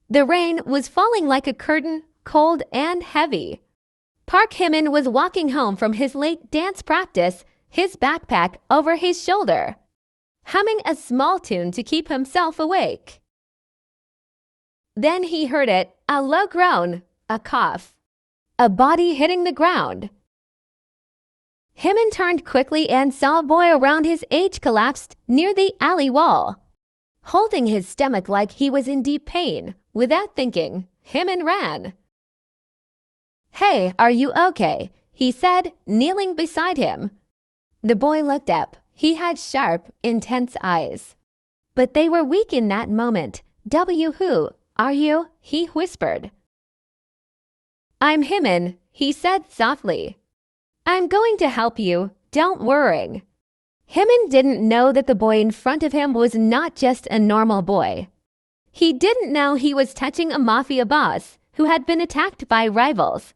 The rain was falling like a curtain, cold and heavy. Park Hyun was walking home from his late dance practice, his backpack over his shoulder, humming a small tune to keep himself awake. Then he heard it, a low groan, a cough, a body hitting the ground. Hyun turned quickly and saw a boy around his age collapsed near the alley wall, holding his stomach like he was in deep pain. Without thinking, Hyun ran. "Hey, are you okay?" he said, kneeling beside him. The boy looked up. He had sharp, intense eyes, but they were weak in that moment. "Who are you?" he whispered. "I'm Hyun," he said softly. "I'm going to help you, don't worry." Hyun didn't know that the boy in front of him was not just a normal boy. He didn't know he was touching a mafia boss who had been attacked by rivals.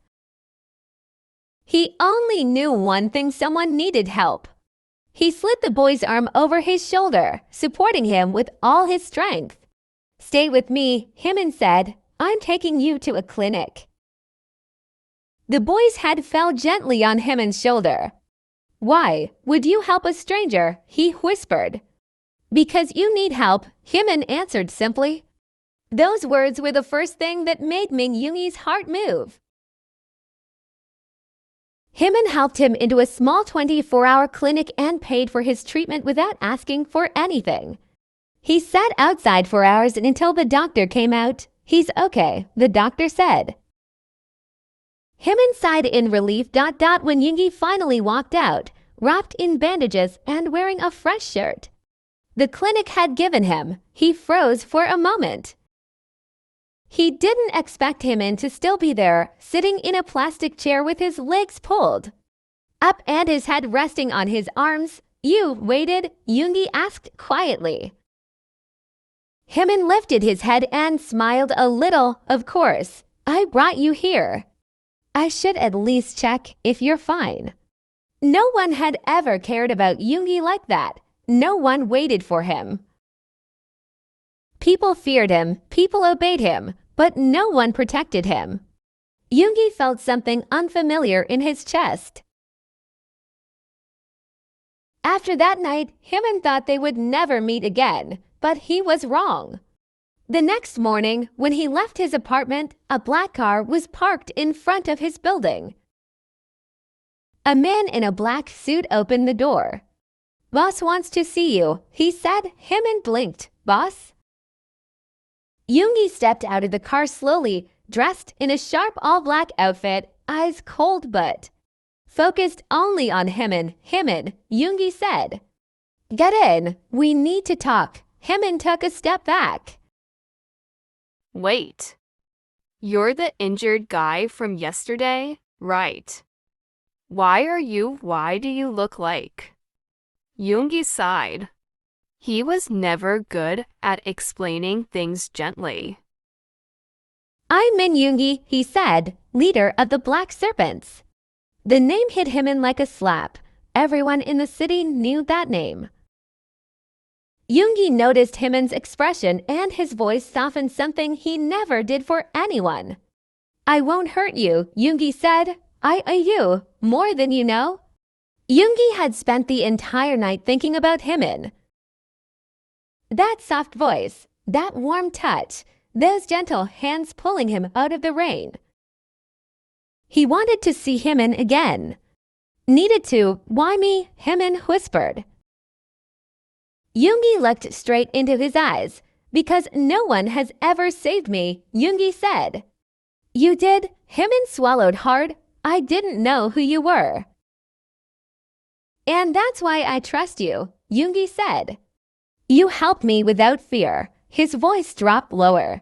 He only knew one thing: someone needed help. He slid the boy's arm over his shoulder, supporting him with all his strength. "Stay with me," Hyun said. "I'm taking you to a clinic." The boy's head fell gently on Hyun's shoulder. "Why would you help a stranger?" he whispered. "Because you need help," Hyun answered simply. Those words were the first thing that made Min Yoongi's heart move. Hyun helped him into a small 24-hour clinic and paid for his treatment without asking for anything. He sat outside for hours until the doctor came out. "He's okay," the doctor said. Hyun sighed in relief. When Yoongi finally walked out, wrapped in bandages and wearing a fresh shirt the clinic had given him, he froze for a moment. He didn't expect Hyun to still be there, sitting in a plastic chair with his legs pulled up and his head resting on his arms. "You waited?" Yoongi asked quietly. Hyun lifted his head and smiled a little. "Of course, I brought you here. I should at least check if you're fine." No one had ever cared about Yoongi like that. No one waited for him. People feared him, people obeyed him, but no one protected him. Yoongi felt something unfamiliar in his chest. After that night, Hyun thought they would never meet again, but he was wrong. The next morning, when he left his apartment, a black car was parked in front of his building. A man in a black suit opened the door. "Boss wants to see you," he said. Hyun blinked. "Boss?" Yoongi stepped out of the car slowly, dressed in a sharp all-black outfit, eyes cold but focused only on Hyun. "Hyun," Yoongi said. "Get in. We need to talk." Hyun took a step back. "Wait. You're the injured guy from yesterday, right? Why do you look like?" Yoongi sighed. He was never good at explaining things gently. "I'm Min Yoongi," he said, leader of the Black Serpents. The name hit Hyun like a slap. Everyone in the city knew that name. Yoongi noticed Hyun's expression and his voice softened, something he never did for anyone. "I won't hurt you," Yoongi said. "I owe you more than you know." Yoongi had spent the entire night thinking about Hyun. That soft voice, that warm touch, those gentle hands pulling him out of the rain. He wanted to see Hyun again. "Needed to, why me?" Hyun whispered. Yoongi looked straight into his eyes. "Because no one has ever saved me," Yoongi said. "You did?" Hyun swallowed hard. "I didn't know who you were." "And that's why I trust you," Yoongi said. "You helped me without fear." His voice dropped lower.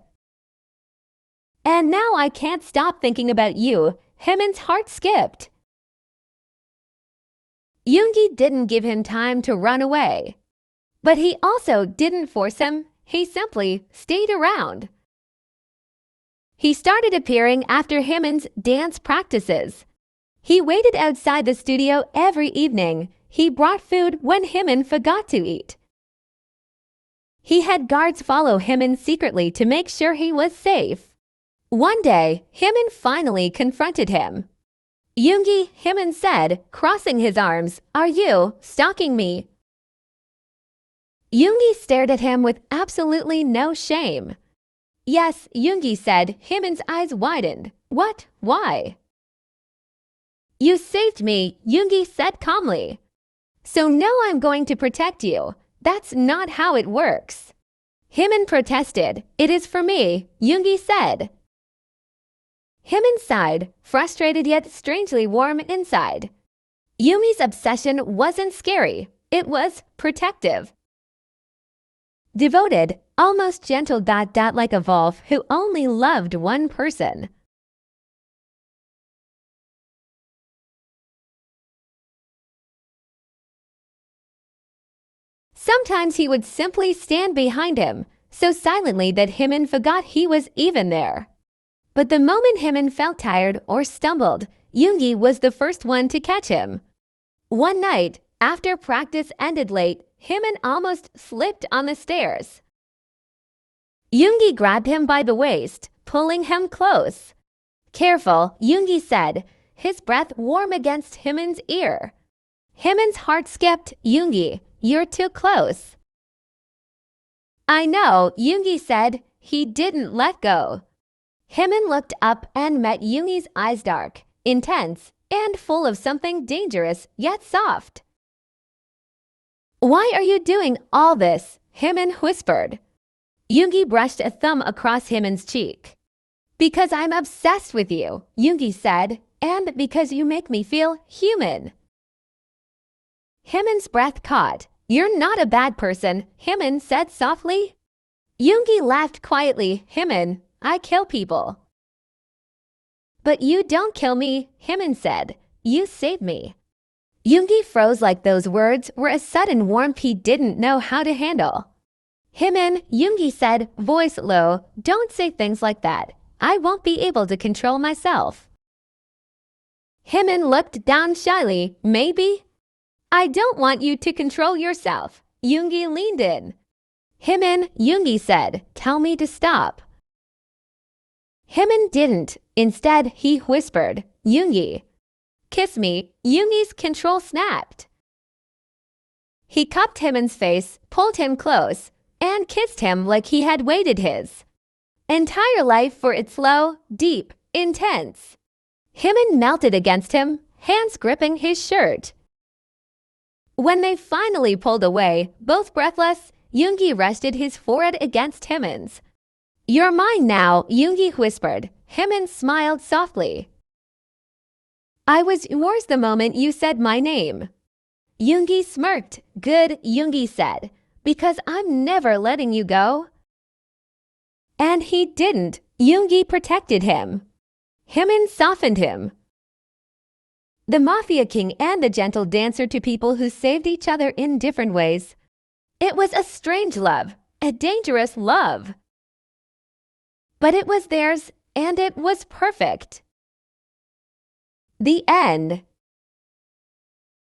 "And now I can't stop thinking about you." Hyun's heart skipped. Yoongi didn't give him time to run away. But he also didn't force him. He simply stayed around. He started appearing after Hyun's dance practices. He waited outside the studio every evening. He brought food when Hyun forgot to eat. He had guards follow Yoonmin secretly to make sure he was safe. One day, Yoonmin finally confronted him. "Yoongi," Yoonmin said, crossing his arms, "are you stalking me?" Yoongi stared at him with absolutely no shame. "Yes," Yoongi said. Yoonmin's eyes widened. "What? Why?" "You saved me," Yoongi said calmly. "So now I'm going to protect you. That's not how it works." Yoonmin protested. "It is for me," Yoongi said. Yoonmin sighed, frustrated yet strangely warm inside. Yumi's obsession wasn't scary. It was protective. Devoted, almost gentle like a wolf who only loved one person. Sometimes he would simply stand behind him, so silently that Yoonmin forgot he was even there. But the moment Yoonmin felt tired or stumbled, Yoongi was the first one to catch him. One night, after practice ended late, Yoonmin almost slipped on the stairs. Yoongi grabbed him by the waist, pulling him close. "Careful," Yoongi said, his breath warm against Yoonmin's ear. Yoonmin's heart skipped. "Yoongi, you're too close." "I know," Yoongi said. He didn't let go. Yoonmin looked up and met Yoongi's eyes, dark, intense, and full of something dangerous yet soft. "Why are you doing all this?" Yoonmin whispered. Yoongi brushed a thumb across Yoonmin's cheek. "Because I'm obsessed with you," Yoongi said, "and because you make me feel human." Yoonmin's breath caught. "You're not a bad person," Yoonmin said softly. Yoongi laughed quietly. "Yoonmin, I kill people." "But you don't kill me," Yoonmin said. "You save me." Yoongi froze like those words were a sudden warmth he didn't know how to handle. "Yoonmin," Yoongi said, voice low, "don't say things like that. I won't be able to control myself." Yoonmin looked down shyly. "Maybe." "I don't want you to control yourself." Yoongi leaned in. "Yoonmin," Yoongi said, "tell me to stop." Yoonmin didn't. Instead, he whispered, "Yoongi, kiss me." Yoongi's control snapped. He cupped Yoonmin's face, pulled him close, and kissed him like he had waited his entire life for it, slow, deep, intense. Yoonmin melted against him, hands gripping his shirt. When they finally pulled away, both breathless, Yoongi rested his forehead against Yoonmin's. "You're mine now," Yoongi whispered. Yoonmin smiled softly. "I was yours the moment you said my name." Yoongi smirked. "Good," Yoongi said, "because I'm never letting you go." And he didn't. Yoongi protected him. Yoonmin softened him. The Mafia king and the gentle dancer to people who saved each other in different ways. It was a strange love, a dangerous love. But it was theirs, and it was perfect. The end.